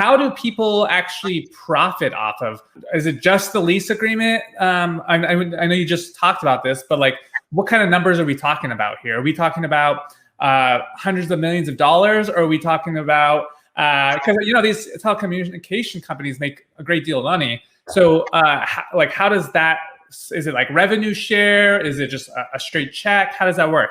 how do people actually profit off of? Is it just the lease agreement? I know you just talked about this, but like, what kind of numbers are we talking about here? Are we talking about hundreds of millions of dollars, or are we talking about because these telecommunication companies make a great deal of money? So how does that? Is it like revenue share? Is it just a straight check? How does that work?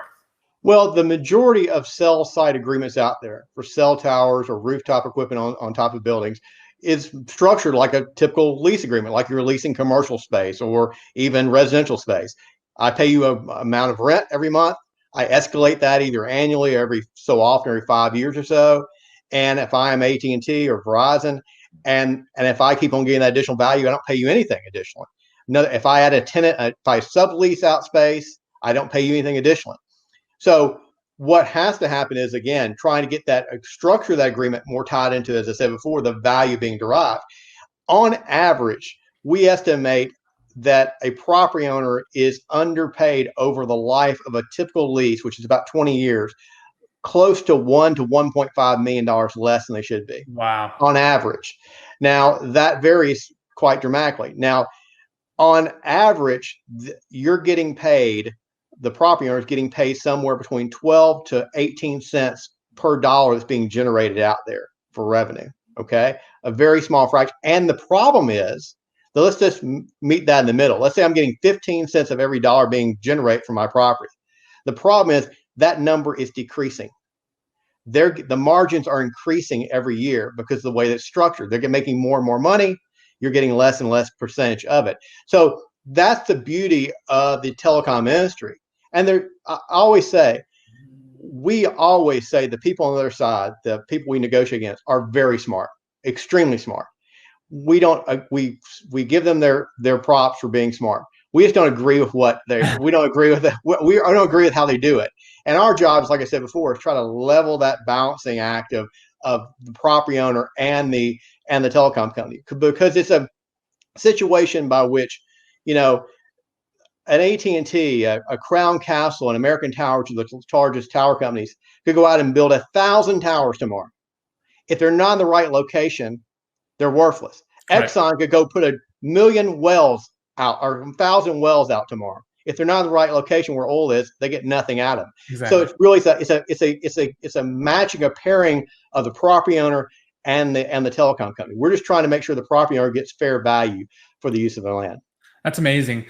Well, the majority of cell site agreements out there for cell towers or rooftop equipment on top of buildings is structured like a typical lease agreement, like you're leasing commercial space or even residential space. I pay you an amount of rent every month. I escalate that either annually or every so often, every 5 years or so. And if I am AT&T or Verizon, and if I keep on getting that additional value, I don't pay you anything additionally. If I add a tenant, if I sublease out space, I don't pay you anything additionally. So what has to happen is, again, trying to get that structure of that agreement more tied into, as I said before, the value being derived. On average, we estimate that a property owner is underpaid over the life of a typical lease, which is about 20 years, close to $1 to $1.5 million less than they should be. Wow. On average. Now, that varies quite dramatically. Now, on average, you're getting paid, the property owner is getting paid somewhere between 12 to 18 cents per dollar that's being generated out there for revenue. Okay. A very small fraction. And the problem is, so let's just meet that in the middle. Let's say I'm getting 15 cents of every dollar being generated from my property. The problem is that number is decreasing. The margins are increasing every year because of the way that's structured. They're making more and more money. You're getting less and less percentage of it. So that's the beauty of the telecom industry. And we always say the people on the other side, the people we negotiate against, are very smart, extremely smart. We give them their props for being smart. We just don't agree with we don't agree with don't agree with how they do it. And our job is, like I said before, is try to level that balancing act of the property owner and the telecom company, because it's a situation by which, an AT&T, a Crown Castle, an American Tower, which are the largest tower companies, could go out and build 1,000 towers tomorrow. If they're not in the right location, they're worthless. Correct. Exxon could go put 1,000,000 wells out or 1,000 wells out tomorrow. If they're not in the right location where oil is, they get nothing out of them. Exactly. So it's really it's a matching, a pairing of the property owner and the telecom company. We're just trying to make sure the property owner gets fair value for the use of their land. That's amazing.